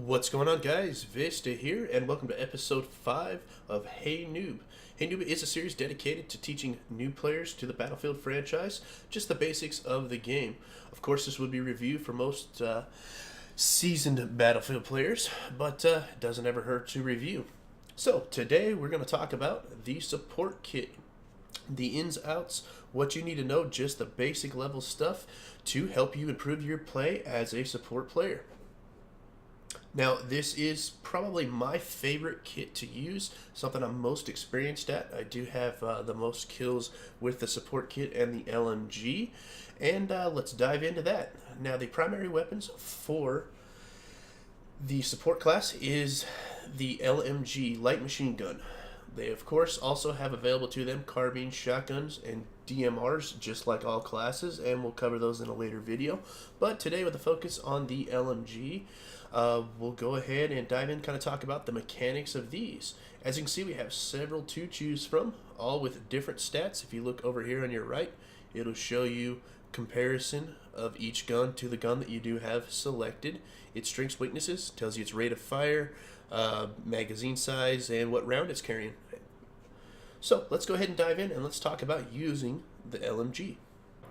What's going on, guys? Vista here, and welcome to episode 5 of Hey Noob. Hey Noob is a series dedicated to teaching new players to the Battlefield franchise just the basics of the game. Of course, this would be review for most seasoned Battlefield players, but it doesn't ever hurt to review. So, today we're going to talk about the support kit. The ins, outs, what you need to know, just the basic level stuff to help you improve your play as a support player. Now, this is probably my favorite kit to use, something I'm most experienced at. I do have the most kills with the support kit and the LMG, and let's dive into that. Now, the primary weapons for the support class is the LMG, light machine gun. They, of course, also have available to them carbine, shotguns, and DMRs, just like all classes, and we'll cover those in a later video. But today, with a focus on the LMG, we'll go ahead and dive in, kind of talk about the mechanics of these. As you can see, we have several to choose from, all with different stats. If you look over here on your right, it'll show you comparison of each gun to the gun that you do have selected. Its strengths, weaknesses, tells you its rate of fire, magazine size, and what round it's carrying. So let's go ahead and dive in, and let's talk about using the LMG.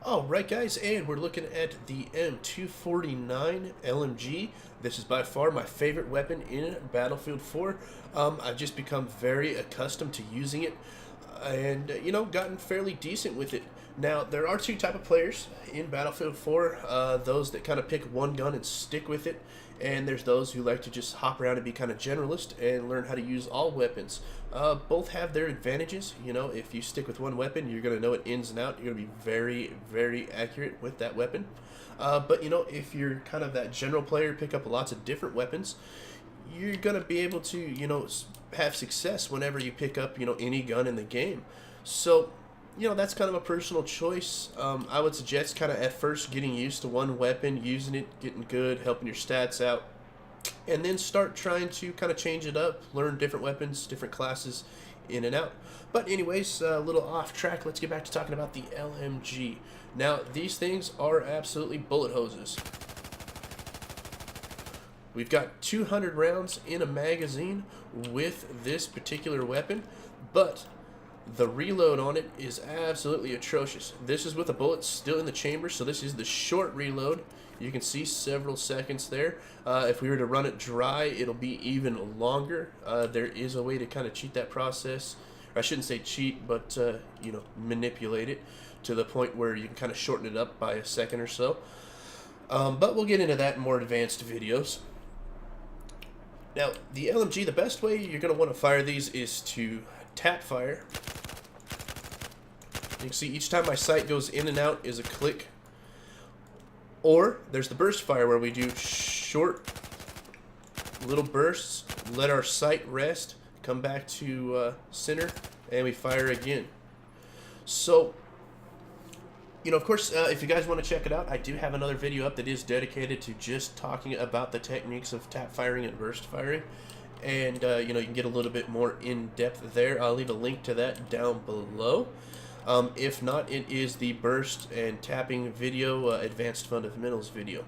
Alright, guys, and we're looking at the M249 LMG. This is by far my favorite weapon in Battlefield 4. I've just become very accustomed to using it and, gotten fairly decent with it. Now, there are two types of players in Battlefield 4, those that kind of pick one gun and stick with it, and there's those who like to just hop around and be kind of generalist and learn how to use all weapons. Both have their advantages. If you stick with one weapon, you're going to know it ins and out. You're going to be very, very accurate with that weapon. But if you're kind of that general player, pick up lots of different weapons, you're going to be able to, have success whenever you pick up, any gun in the game. So, that's kind of a personal choice. I would suggest kind of at first getting used to one weapon, using it, getting good, helping your stats out, and then start trying to kind of change it up, learn different weapons, different classes in and out. But anyways, a little off track, let's get back to talking about the LMG. Now, these things are absolutely bullet hoses. We've got 200 rounds in a magazine with this particular weapon, but the reload on it is absolutely atrocious. This is with the bullets still in the chamber, so this is the short reload. You can see several seconds there. If we were to run it dry, it'll be even longer. There is a way to kind of cheat that process. Or I shouldn't say cheat, but manipulate it to the point where you can kind of shorten it up by a second or so. But we'll get into that in more advanced videos. Now, the LMG, the best way you're going to want to fire these is to tap fire. You can see each time my sight goes in and out is a click. Or there's the burst fire where we do short little bursts, let our sight rest, come back to center, and we fire again. So, of course, if you guys want to check it out, I do have another video up that is dedicated to just talking about the techniques of tap firing and burst firing. And, you can get a little bit more in-depth there. I'll leave a link to that down below. If not, it is the burst and tapping video, advanced fundamentals video.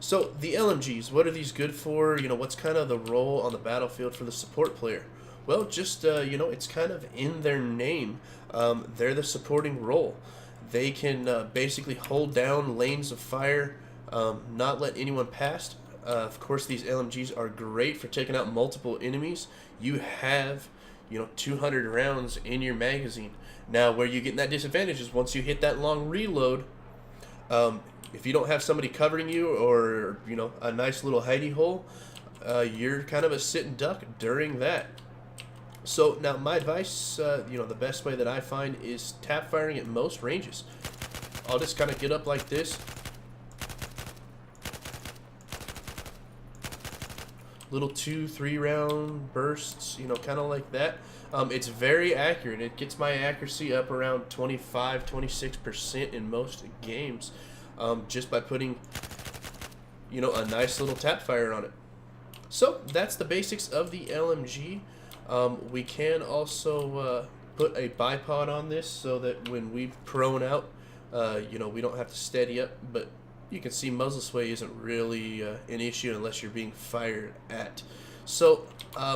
So, the LMGs, what are these good for? What's kind of the role on the battlefield for the support player? Well, just, it's kind of in their name. They're the supporting role. They can basically hold down lanes of fire, not let anyone past. Of course, these LMGs are great for taking out multiple enemies. You have, 200 rounds in your magazine. Now, where you get in that disadvantage is once you hit that long reload, if you don't have somebody covering you or, a nice little hidey hole, you're kind of a sit and duck during that. So, now, my advice, the best way that I find is tap firing at most ranges. I'll just kind of get up like this. Little 2-3 round bursts, kind of like that. It's very accurate. It gets my accuracy up around 25-26% in most games, just by putting, a nice little tap fire on it. So that's the basics of the LMG. We can also put a bipod on this so that when we prone out, we don't have to steady up, but you can see muzzle sway isn't really an issue unless you're being fired at. So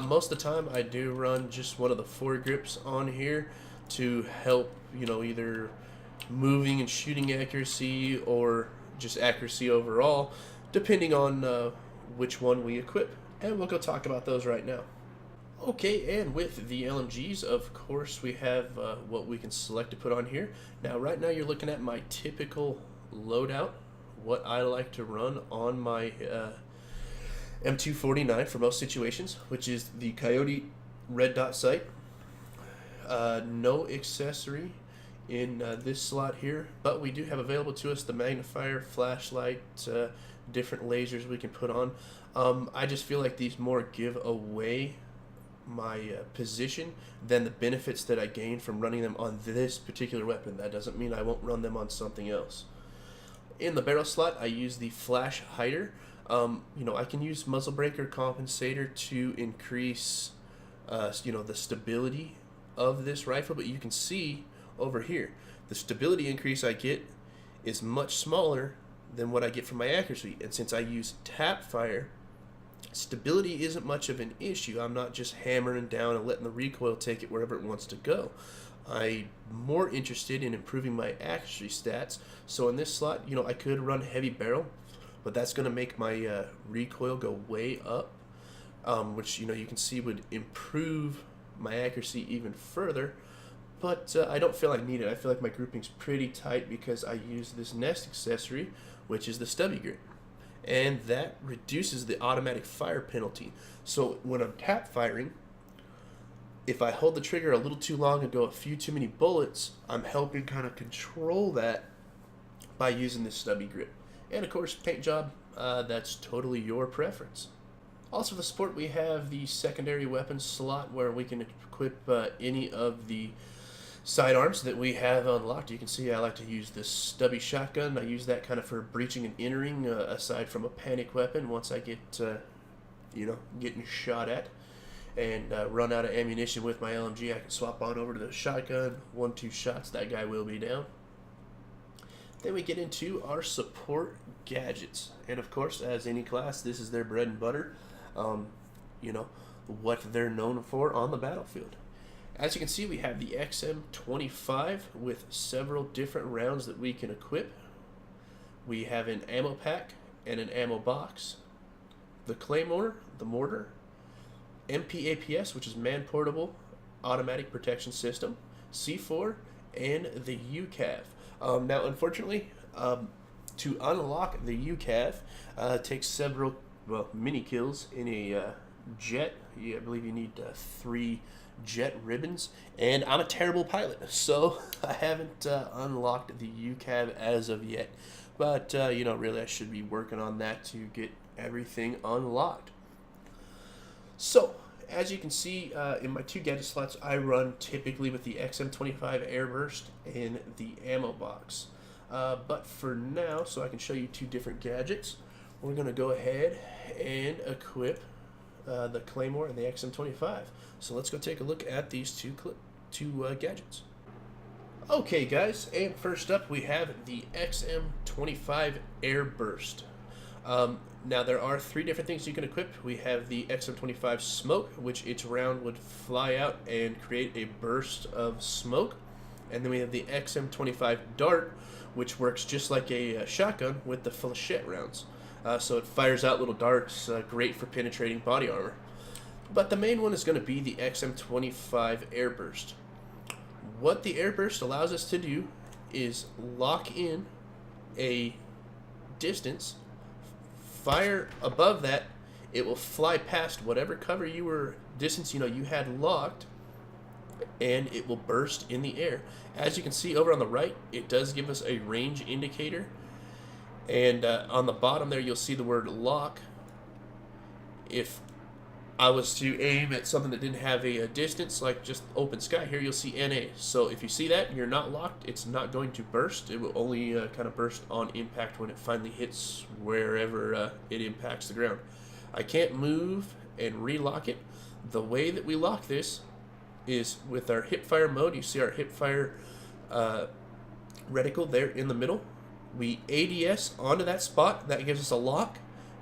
most of the time I do run just one of the foregrips on here to help, either moving and shooting accuracy or just accuracy overall, depending on which one we equip. And we'll go talk about those right now. Okay, and with the LMGs, of course, we have what we can select to put on here. Now, right now you're looking at my typical loadout, what I like to run on my M249 for most situations, which is the Coyote red dot sight. No accessory in this slot here, but we do have available to us the magnifier, flashlight, different lasers we can put on. I just feel like these more give away my position than the benefits that I gain from running them on this particular weapon. That doesn't mean I won't run them on something else. In the barrel slot, I use the flash hider. I can use muzzle breaker compensator to increase the stability of this rifle, but you can see over here the stability increase I get is much smaller than what I get from my accuracy. And since I use tap fire, stability isn't much of an issue. I'm not just hammering down and letting the recoil take it wherever it wants to go. I'm more interested in improving my accuracy stats. So in this slot, I could run heavy barrel, but that's going to make my recoil go way up, which you can see would improve my accuracy even further. But I don't feel I need it. I feel like my grouping's pretty tight because I use this nest accessory, which is the stubby grip, and that reduces the automatic fire penalty. So when I'm tap firing, if I hold the trigger a little too long and go a few too many bullets, I'm helping kind of control that by using this stubby grip. And of course, paint job, that's totally your preference. Also for support, we have the secondary weapons slot where we can equip any of the sidearms that we have unlocked. You can see I like to use this stubby shotgun. I use that kind of for breaching and entering, aside from a panic weapon once I get, getting shot at. And run out of ammunition with my LMG, I can swap on over to the shotgun. 1-2 shots, that guy will be down. Then we get into our support gadgets. And of course, as any class, this is their bread and butter. What they're known for on the battlefield. As you can see, we have the XM25 with several different rounds that we can equip. We have an ammo pack and an ammo box. The Claymore, the mortar, MP-APS, which is man-portable automatic protection system, C4, and the UCAV. Now, unfortunately, to unlock the UCAV, takes several mini kills in a jet. I believe you need 3 jet ribbons, and I'm a terrible pilot, so I haven't unlocked the UCAV as of yet. But really, I should be working on that to get everything unlocked. So, as you can see, in my 2 gadget slots, I run typically with the XM25 Air Burst and the ammo box. But for now, so I can show you 2 different gadgets, we're going to go ahead and equip the Claymore and the XM25. So let's go take a look at these two gadgets. Okay, guys, and first up we have the XM25 Air Burst. Now there are 3 different things you can equip. We have the XM25 Smoke, which its round would fly out and create a burst of smoke. And then we have the XM25 Dart, which works just like a shotgun with the flechette rounds. So it fires out little darts, great for penetrating body armor. But the main one is going to be the XM25 Air Burst. What the Air Burst allows us to do is lock in a distance, fire above that, it will fly past whatever cover distance you had locked, and it will burst in the air. As you can see over on the right, it does give us a range indicator, and on the bottom there you'll see the word lock. If I was to aim at something that didn't have a distance, like just open sky here, you'll see NA. So if you see that and you're not locked, it's not going to burst. It will only kind of burst on impact when it finally hits wherever it impacts the ground. I can't move and relock it. The way that we lock this is with our hip fire mode. You see our hip fire reticle there in the middle. We ADS onto that spot. That gives us a lock.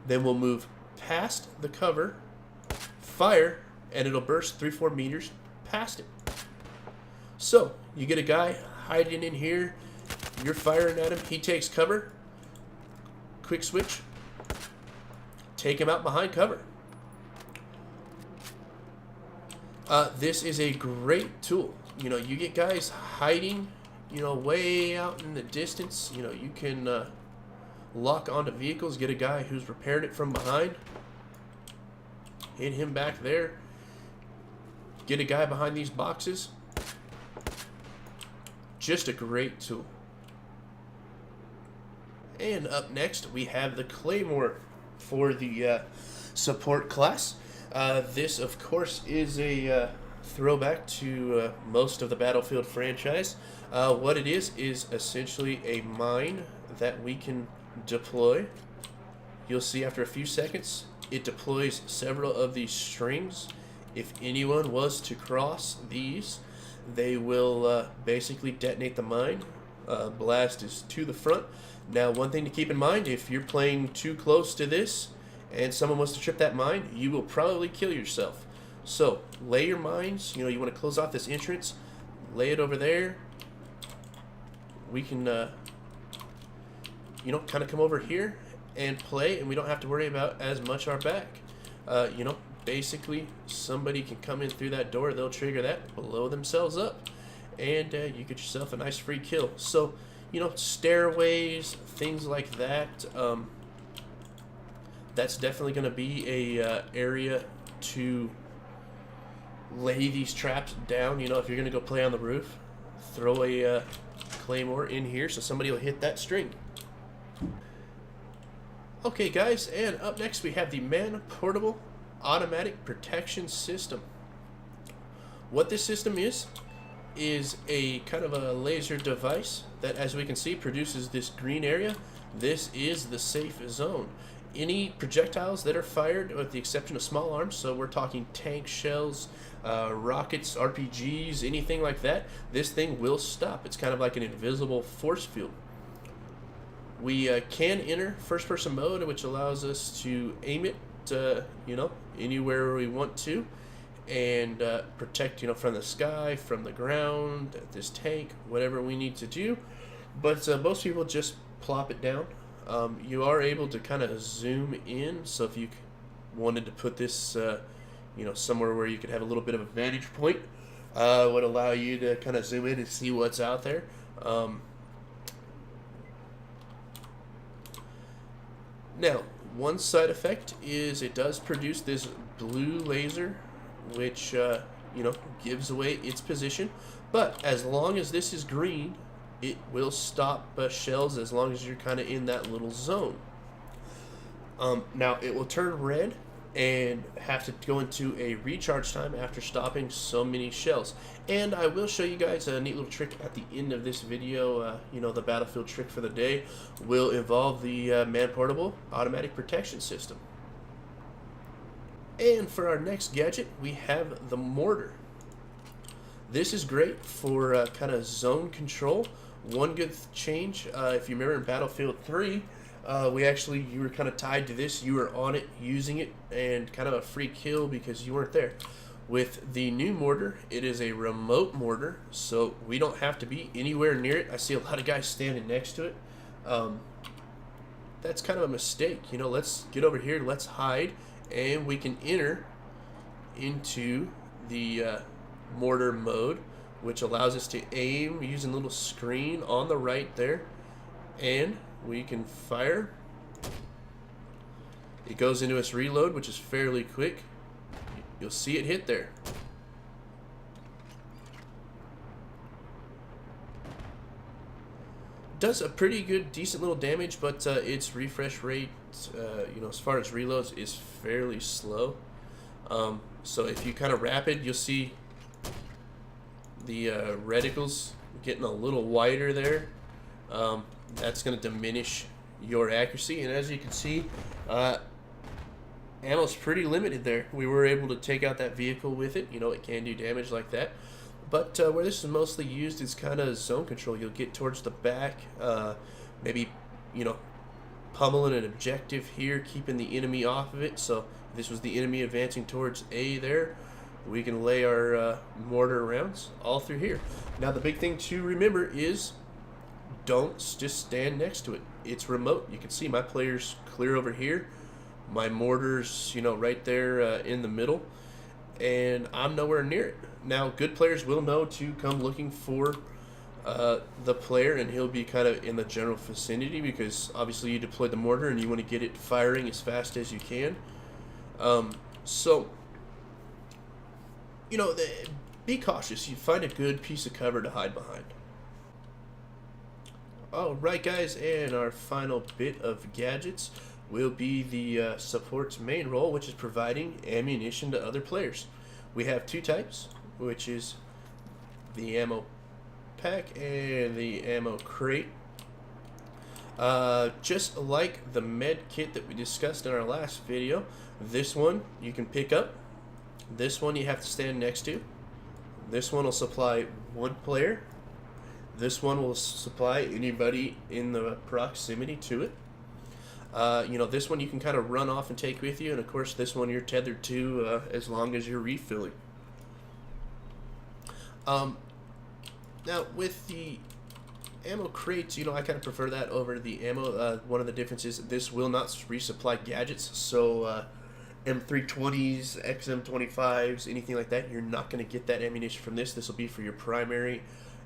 Then we'll move past the cover, fire, and it'll burst 3-4 meters past it. So you get a guy hiding in here. You're firing at him. He takes cover. Quick switch. Take him out behind cover. This is a great tool. You know, you get guys hiding, you know, way out in the distance. You know, you can lock onto vehicles, get a guy who's repaired it from behind, hit him back there, get a guy behind these boxes. Just a great tool. And up next, we have the Claymore for the support class. This, of course, is a throwback to most of the Battlefield franchise. What it is essentially a mine that we can deploy. You'll see after a few seconds, it deploys several of these strings. If anyone was to cross these, they will basically detonate the mine. Blast is to the front. Now, one thing to keep in mind, if you're playing too close to this and someone wants to trip that mine, you will probably kill yourself. So, lay your mines. You know, you want to close off this entrance. Lay it over there. We can, you know, kind of come over here and play, and we don't have to worry about as much our back. You know, basically, somebody can come in through that door. They'll trigger that, blow themselves up, and you get yourself a nice free kill. So, you know, stairways, things like that. That's definitely going to be a area to lay these traps down. You know, if you're going to go play on the roof, throw a claymore in here so somebody will hit that string. Okay, guys, and up next we have the Man-Portable Automatic Protection System. What this system is a kind of a laser device that, as we can see, produces this green area. This is the safe zone. Any projectiles that are fired, with the exception of small arms, so we're talking tank shells, rockets, RPGs, anything like that, this thing will stop. It's kind of like an invisible force field. We can enter first-person mode, which allows us to aim it, you know, anywhere we want to, and protect, you know, from the sky, from the ground, this tank, whatever we need to do. But most people just plop it down. You are able to kind of zoom in, so if you wanted to put this, you know, somewhere where you could have a little bit of a vantage point, would allow you to kind of zoom in and see what's out there. Now, one side effect is it does produce this blue laser, which, you know, gives away its position. But as long as this is green, it will stop shells as long as you're kind of in that little zone. Now, it will turn red and have to go into a recharge time after stopping so many shells. And I will show you guys a neat little trick at the end of this video. You know, the Battlefield trick for the day will involve the Man-Portable Automatic Protection System. And for our next gadget, we have the mortar. This is great for kind of zone control. One good change, if you remember in Battlefield 3, you were kind of tied to this. You were on it, using it, and kind of a free kill because you weren't there. With the new mortar, it is a remote mortar, so we don't have to be anywhere near it. I see a lot of guys standing next to it. That's kind of a mistake. You know, let's get over here, let's hide, and we can enter into the mortar mode, which allows us to aim using a little screen on the right there, and we can fire. It goes into its reload, which is fairly quick. You'll see it hit there. Does a pretty good, decent little damage, but its refresh rate, you know, as far as reloads, is fairly slow. So if you kind of rapid, you'll see the reticles getting a little wider there. That's going to diminish your accuracy, and as you can see, ammo's pretty limited there. We were able to take out that vehicle with it. You know, it can do damage like that, but where this is mostly used is kind of zone control. You'll get towards the back, maybe pummeling an objective here, keeping the enemy off of it. So this was the enemy advancing towards A there. We can lay our mortar rounds all through here. Now the big thing to remember is don't just stand next to it. It's remote. You can see my players clear over here. My mortar's, right there in the middle. And I'm nowhere near it. Now, good players will know to come looking for the player, and he'll be kind of in the general vicinity because obviously you deployed the mortar and you want to get it firing as fast as you can. Be cautious. You find a good piece of cover to hide behind. Alright guys, and our final bit of gadgets will be the support's main role, which is providing ammunition to other players. We have two types, which is the ammo pack and the ammo crate. Just like the med kit that we discussed in our last video, this one you can pick up. This one you have to stand next to. This one will supply one player. This one will supply anybody in the proximity to it. This one you can kind of run off and take with you, and of course this one you're tethered to as long as you're refilling. Now with the ammo crates, I kind of prefer that over the ammo. One of the differences, this will not resupply gadgets, so M320s, XM25s, anything like that, you're not going to get that ammunition from this. This will be for your primary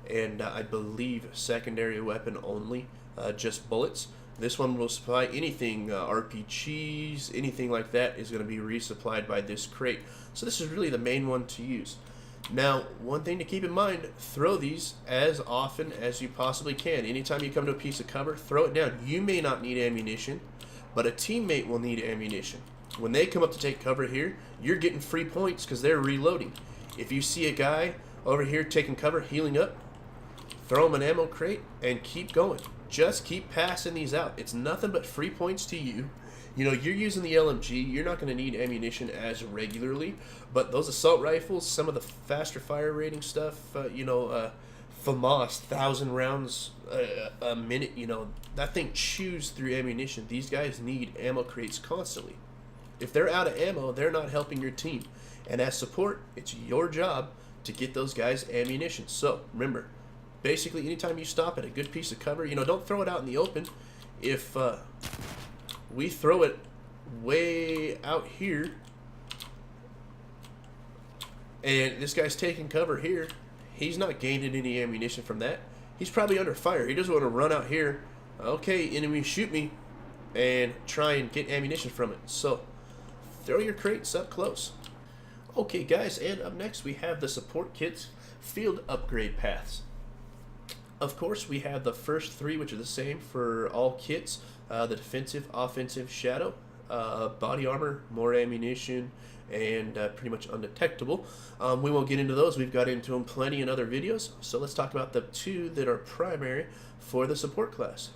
and I believe secondary weapon only, just bullets. This one will supply anything, RPGs, anything like that is going to be resupplied by this crate. So this is really the main one to use. Now, one thing to keep in mind, throw these as often as you possibly can. Anytime you come to a piece of cover, throw it down. You may not need ammunition, but a teammate will need ammunition. When they come up to take cover here, you're getting free points because they're reloading. If you see a guy over here taking cover, healing up, throw him an ammo crate and keep going. Just keep passing these out. It's nothing but free points to you. You're using the LMG. You're not going to need ammunition as regularly, but those assault rifles, some of the faster fire rating stuff, FAMAS, 1,000 rounds a minute, that thing chews through ammunition. These guys need ammo crates constantly. If they're out of ammo, they're not helping your team. And as support, it's your job to get those guys ammunition. So remember, basically anytime you stop at a good piece of cover, don't throw it out in the open. If we throw it way out here and this guy's taking cover here, he's not gaining any ammunition from that. He's probably under fire. He doesn't want to run out here, okay, enemy shoot me, and try and get ammunition from it. So throw your crates up close. Okay guys, and up next we have the support kit's field upgrade paths. Of course, we have the first three, which are the same for all kits. The defensive, offensive, shadow, body armor, more ammunition, and pretty much undetectable. We won't get into those. We've got into them plenty in other videos. So let's talk about the two that are primary for the support class.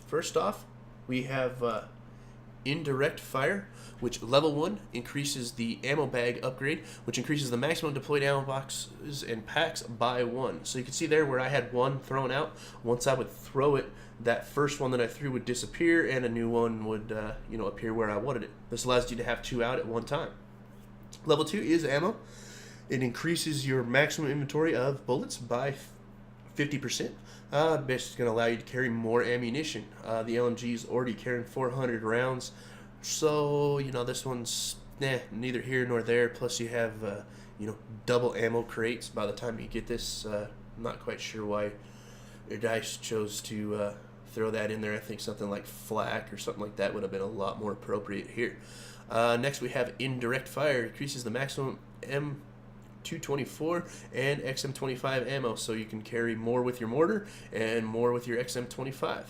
First off, we have indirect fire, which level 1 increases the ammo bag upgrade, which increases the maximum deployed ammo boxes and packs by 1. So you can see there where I had one thrown out. Once I would throw it, that first one that I threw would disappear and a new one would appear where I wanted it. This allows you to have 2 out at one time. Level 2 is ammo. It increases your maximum inventory of bullets by 50%. It's going to allow you to carry more ammunition. The LMG is already carrying 400 rounds, so this one's neither here nor there. Plus you have double ammo crates by the time you get this. I'm not quite sure why your dice chose to throw that in there. I think something like flak or something like that would have been a lot more appropriate here. Next we have indirect fire. It increases the maximum M224 and XM25 ammo, so you can carry more with your mortar and more with your XM25.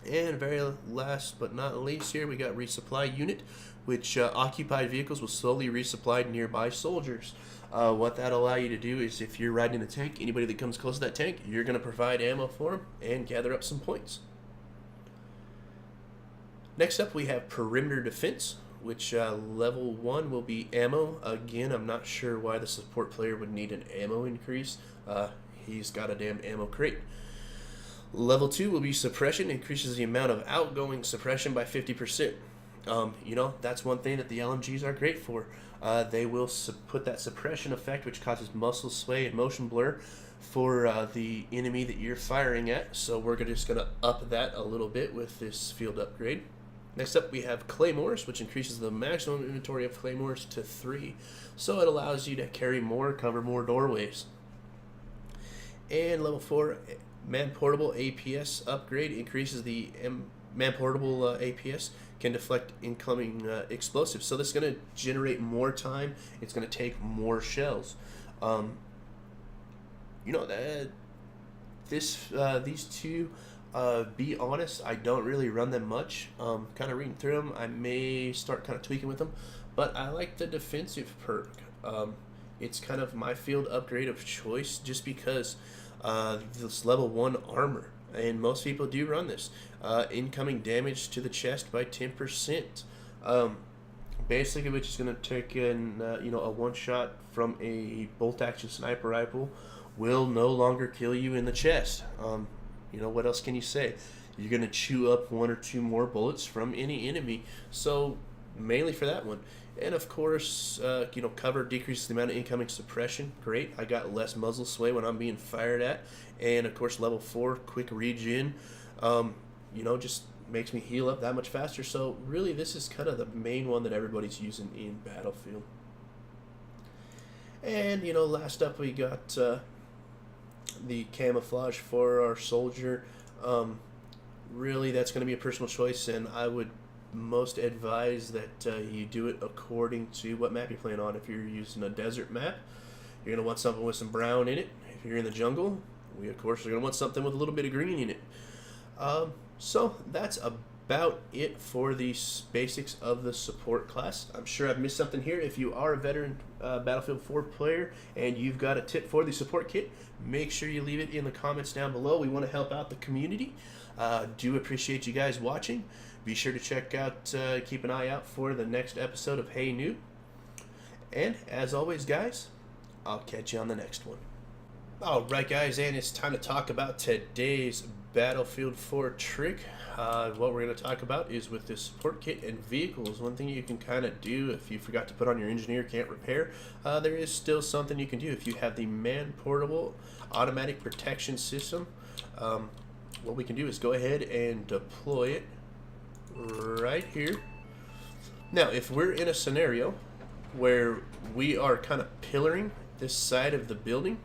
And very last but not least here, we got resupply unit, which occupied vehicles will slowly resupply nearby soldiers. What that'll allow you to do is, if you're riding in a tank, anybody that comes close to that tank, you're going to provide ammo for them and gather up some points. Next up we have perimeter defense, which level 1 will be ammo. Again, I'm not sure why the support player would need an ammo increase. He's got a damn ammo crate. Level 2 will be suppression, increases the amount of outgoing suppression by 50%. That's one thing that the LMGs are great for. They will put that suppression effect, which causes muscle sway and motion blur for the enemy that you're firing at. So we're just going to up that a little bit with this field upgrade. Next up, we have Claymores, which increases the maximum inventory of Claymores to 3. So it allows you to carry more, cover more doorways. And level 4, Man Portable APS upgrade increases the Man Portable APS can deflect incoming explosives. So this is going to generate more time. It's going to take more shells. These two, be honest, I don't really run them much. Kind of reading through them, I may start kind of tweaking with them, but I like the defensive perk. It's kind of my field upgrade of choice just because this level 1 armor, and most people do run this. Incoming damage to the chest by 10%. Basically, which is going to take in a one shot from a bolt action sniper rifle will no longer kill you in the chest. What else can you say? You're going to chew up 1 or 2 more bullets from any enemy. So mainly for that one. And of course, cover decreases the amount of incoming suppression. Great. I got less muzzle sway when I'm being fired at. And of course, level 4, quick regen. Just makes me heal up that much faster. So really, this is kind of the main one that everybody's using in Battlefield. And last up we got the camouflage for our soldier. Really, that's going to be a personal choice, and I would most advise that you do it according to what map you're playing on. If you're using a desert map, you're going to want something with some brown in it. If you're in the jungle, we of course are going to want something with a little bit of green in it. So that's about it for the basics of the support class. I'm sure I've missed something here. If you are a veteran Battlefield 4 player and you've got a tip for the support kit, make sure you leave it in the comments down below. We want to help out the community. Do appreciate you guys watching. Be sure to check out, keep an eye out for the next episode of Hey Noob. And as always, guys, I'll catch you on the next one. Alright guys, and it's time to talk about today's Battlefield 4 trick. What we're going to talk about is with this support kit and vehicles. One thing you can kind of do if you forgot to put on your engineer can't repair, there is still something you can do. If you have the Man Portable Automatic Protection System, what we can do is go ahead and deploy it right here. Now, if we're in a scenario where we are kind of pillaring this side of the building,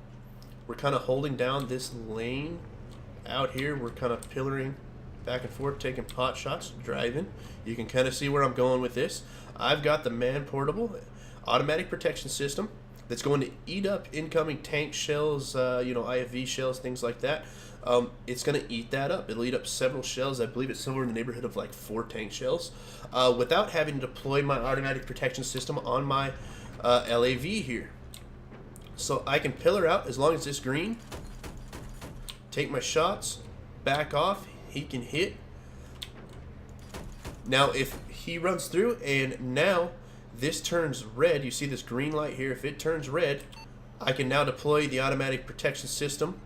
we're kind of holding down this lane out here, we're kind of pillaring back and forth, taking pot shots, driving. You can kind of see where I'm going with this. I've got the Man Portable Automatic Protection System that's going to eat up incoming tank shells, IFV shells, things like that. It's going to eat that up. It'll eat up several shells. I believe it's somewhere in the neighborhood of like 4 tank shells, without having to deploy my automatic protection system on my LAV here. So I can pillar out as long as it's green, take my shots, back off, he can hit. Now if he runs through and now this turns red, you see this green light here, if it turns red, I can now deploy the automatic protection system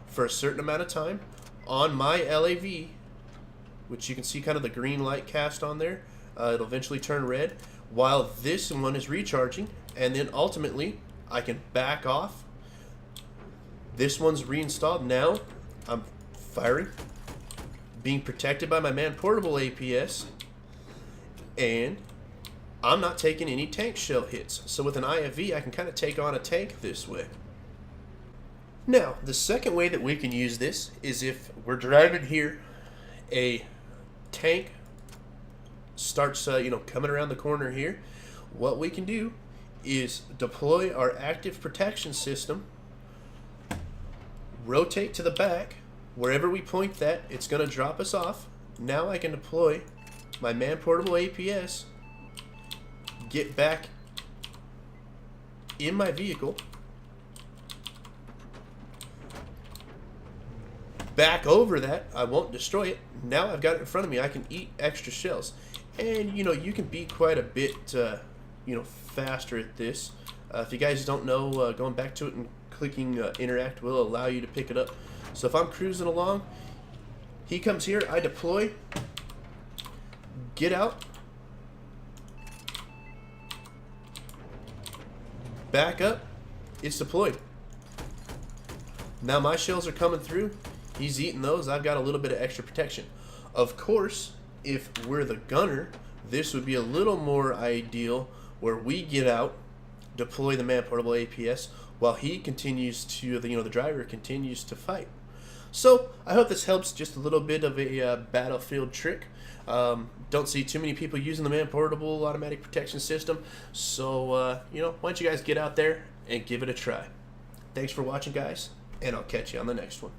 for a certain amount of time on my LAV, which you can see kind of the green light cast on there. It'll eventually turn red while this one is recharging, and then ultimately I can back off. This one's reinstalled. Now I'm firing, being protected by my Man Portable APS, and I'm not taking any tank shell hits. So with an IFV, I can kind of take on a tank this way. Now, the second way that we can use this is if we're driving here, a tank starts, coming around the corner here. What we can do is deploy our active protection system, rotate to the back. Wherever we point that, it's going to drop us off. Now I can deploy my Man Portable APS, get back in my vehicle, back over that. I won't destroy it. Now I've got it in front of me. I can eat extra shells. And, you can be quite a bit, faster at this. If you guys don't know, going back to it and clicking interact will allow you to pick it up. So if I'm cruising along, He comes here, I deploy, get out, back up, it's deployed. Now my shells are coming through, he's eating those, I've got a little bit of extra protection. Of course, if we're the gunner, this would be a little more ideal where we get out, deploy the man-portable APS, while he continues to, the driver continues to fight. So, I hope this helps, just a little bit of a battlefield trick. Don't see too many people using the man-portable automatic protection system, so, why don't you guys get out there and give it a try. Thanks for watching, guys, and I'll catch you on the next one.